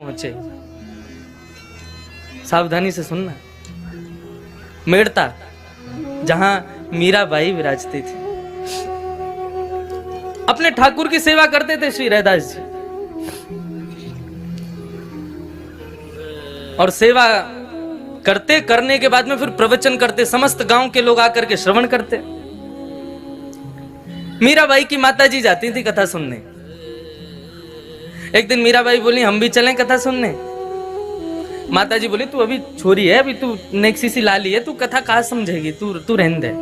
पहुंचे। सावधानी से सुनना। मेड़ता, जहां मीराबाई विराजती थी, अपने ठाकुर की सेवा करते थे श्री रैदास जी। और सेवा करने के बाद में फिर प्रवचन करते, समस्त गांव के लोग आकर के श्रवण करते। मीराबाई की माताजी जाती थी कथा सुनने। एक दिन मीराबाई बोली हम भी चलें कथा सुनने। माताजी बोली तू अभी छोरी है, अभी तू नेक्सी सी लाली है, तू कथा कहाँ समझेगी, तू रहने दे।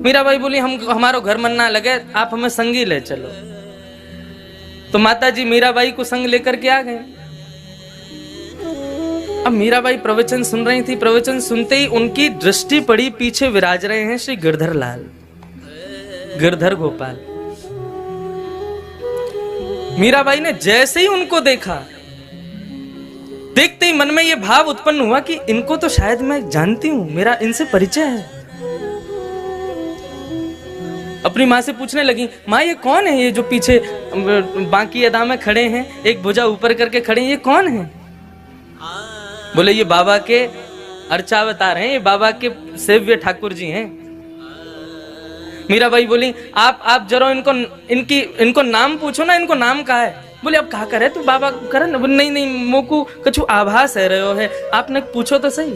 मीराबाई बोली हमारो घर मन ना लगे, आप हमें संगी ले चलो। तो माताजी मीराबाई को संग लेकर के आ गए। अब मीराबाई प्रवचन सुन रही थी। प्रवचन सुनते ही उनकी दृष्टि पड़ी, पीछे विराज रहे हैं श्री गिरधर लाल, गिरधर गोपाल। मीराबाई ने जैसे ही उनको देखा, देखते ही मन में यह भाव उत्पन्न हुआ कि इनको तो शायद मैं जानती हूं, मेरा इनसे परिचय है। अपनी माँ से पूछने लगी, माँ ये कौन है, ये जो पीछे बांकी अदा में खड़े हैं, एक भुजा ऊपर करके खड़े हैं, ये कौन है? बोले ये बाबा के अर्चावतार हैं, ये बाबा के सेव्य ठाकुर जी हैं। मीराबाई बोली आप जरा इनको नाम पूछो ना, इनको नाम कहा है? बोले अब कहा करे तू बाबा करे ना। बोले नहीं मोकू कछु आभास है रहे है, आपने पूछो तो सही।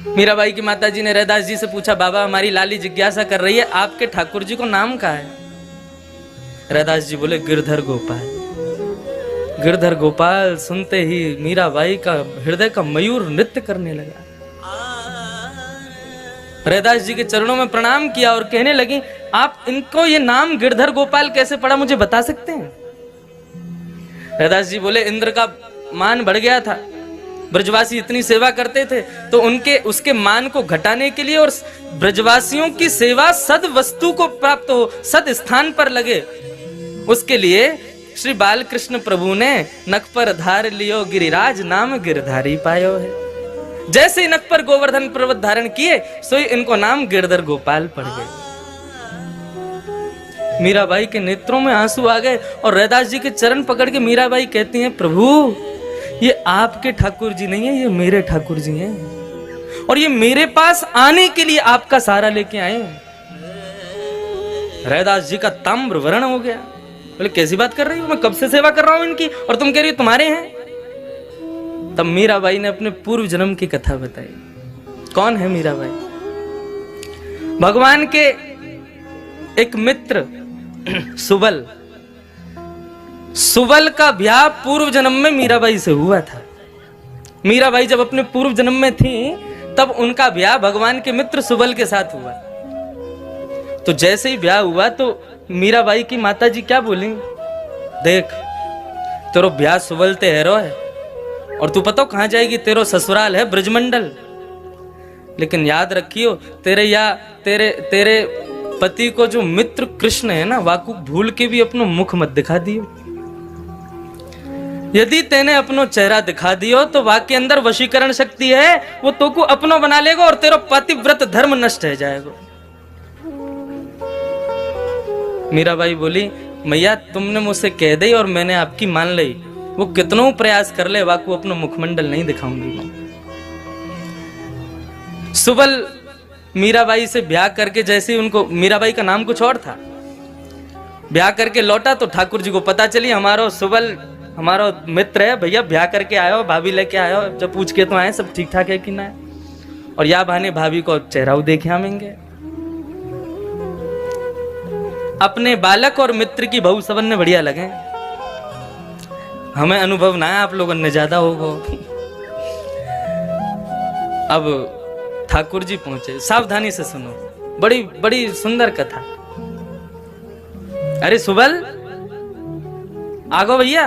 मीराबाई की माताजी ने रैदास जी से पूछा, बाबा हमारी लाली जिज्ञासा कर रही है, आपके ठाकुर जी को नाम कहा है? रैदास जी बोले गिरधर गोपाल। गिरधर गोपाल सुनते ही मीराबाई का हृदय का मयूर नृत्य करने लगा। रैदास जी के चरणों में प्रणाम किया और कहने लगी, आप इनको ये नाम गिरधर गोपाल कैसे पड़ा, मुझे बता सकते हैं? रैदास जी बोले इंद्र का मान बढ़ गया था, ब्रजवासी इतनी सेवा करते थे, तो उसके मान को घटाने के लिए और ब्रजवासियों की सेवा सद वस्तु को प्राप्त हो, सद स्थान पर लगे, उसके लिए श्री बालकृष्ण प्रभु ने नख पर धार लियो गिरिराज, नाम गिरधारी पायो है। जैसे ही नख पर गोवर्धन पर्वत धारण किए, सोई इनको नाम गिरधर गोपाल पड़ गए। मीराबाई के नेत्रों में आंसू आ गए और रैदास जी के चरण पकड़ के मीराबाई कहती हैं, प्रभु ये आपके ठाकुर जी नहीं है, ये मेरे ठाकुर जी हैं, और ये मेरे पास आने के लिए आपका सहारा लेके आए। रैदास जी का ताम्र वर्ण हो गया। बोले कैसी बात कर रही हो, मैं कब से सेवा कर रहा हूं इनकी, और तुम कह रही हो तुम्हारे हैं? तब मीराबाई ने अपने पूर्व जन्म की कथा बताई। कौन है मीराबाई? भगवान के एक मित्र सुबल का ब्याह पूर्व जन्म में मीराबाई से हुआ था। मीराबाई जब अपने पूर्व जन्म में थी, तब उनका ब्याह भगवान के मित्र सुबल के साथ हुआ। तो जैसे ही ब्याह हुआ तो मीराबाई की माताजी क्या बोली, देख तेरो ब्याह सुबल ते हैरो है, और तू पता कहां जाएगी, तेरो ससुराल है ब्रजमंडल, लेकिन याद रखियो तेरे पति को जो मित्र कृष्ण है ना, वाकु भूल के भी अपनो मुख मत दिखा दियो। यदि तेने अपनो चेहरा दिखा दियो तो वाके अंदर वशीकरण शक्ति है, वो तो को अपनो बना लेगा और तेरा पतिव्रत धर्म नष्ट हो जाएगा। मीराबाई बोली, मैया तुमने मुझसे कह दी और मैंने आपकी मान ली, वो कितनों प्रयास कर ले वाकु अपना मुखमंडल नहीं दिखाऊंगी मैं। सुबल मीराबाई से ब्याह करके, जैसे ही उनको, मीराबाई का नाम कुछ और था, ब्याह करके लौटा तो ठाकुर जी को पता चली हमारो सुबल हमारा मित्र है, भैया ब्याह करके आयो, भाभी लेके आयो। जब पूछ के तो आए सब ठीक ठाक है कि ना, और या बहाने भाभी को चेहरा देखे आवेंगे। अपने बालक और मित्र की बहू सबन ने बढ़िया लगे, हमें अनुभव ना है, आप लोगों ने ज्यादा होगा। अब ठाकुर जी पहुंचे, सावधानी से सुनो, बड़ी बड़ी सुंदर कथा। अरे सुबल आ गो भैया?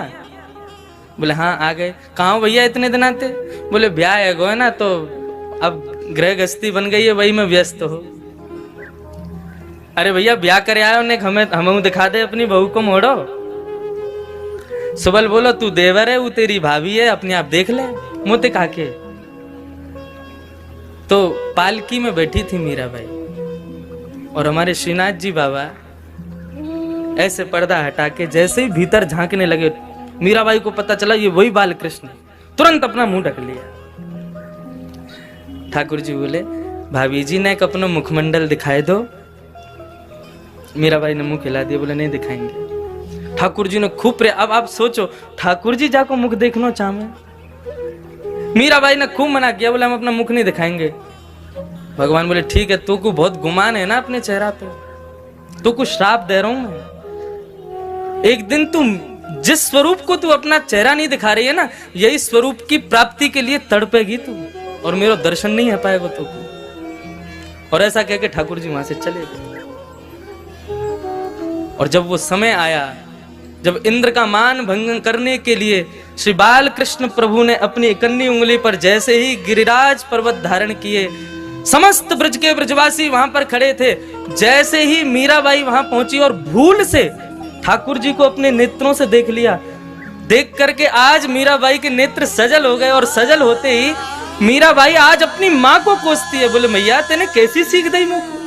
बोले हाँ आ गए। कहाँ हो भैया इतने दिन आते? बोले ब्याह है गो है ना, तो अब गृह गृहस्थी बन गई है, वही में व्यस्त हो। अरे भैया ब्याह करे आयो ने, हमें दिखा दे अपनी बहू को मोड़ो। सुबल बोलो तू देवर है, वो तेरी भाभी है, अपने आप देख ले मोते काके। तो पालकी में बैठी थी मीराबाई और हमारे श्रीनाथ जी बाबा ऐसे पर्दा हटा के जैसे ही भीतर झांकने लगे, मीराबाई को पता चला ये वही बाल कृष्ण, तुरंत अपना मुंह ढक लिया। ठाकुर जी बोले भाभी जी ने अपना मुखमंडल दिखाए दो। मीराबाई ने मुंह खिला दिया, बोले नहीं दिखाएंगे। ठाकुर जी ने खूब प्रेम। अब आप सोचो, ठाकुर जी जाको मुख देखना चाहे, मीराबाई ने खूब मना किया, बोले हम अपना मुख नहीं दिखाएंगे। भगवान बोले ठीक है, तू को बहुत गुमान है ना अपने चेहरा पे, तू को श्राप दे रहा हूं मैं। एक दिन तुम जिस स्वरूप को तू अपना चेहरा नहीं दिखा रही है ना, यही स्वरूप की प्राप्ति के लिए तड़पेगी तू, और मेरा दर्शन नहीं हो पाएगा तो। और ऐसा कह के ठाकुर जी वहां से चले गए। और जब वो समय आया, जब इंद्र का मान भंग करने के लिए श्री बाल कृष्ण प्रभु ने अपनी इकन्नी उंगली पर जैसे ही गिरिराज पर्वत धारण किए, समस्त ब्रज के ब्रजवासी वहां पर खड़े थे। जैसे ही मीराबाई वहां पहुंची और भूल से ठाकुर जी को अपने नेत्रों से देख लिया, देख करके आज मीराबाई के नेत्र सजल हो गए। और सजल होते ही मीराबाई आज अपनी माँ को कोसती है, बोले मैया तेने कैसी सीख दी मुझको,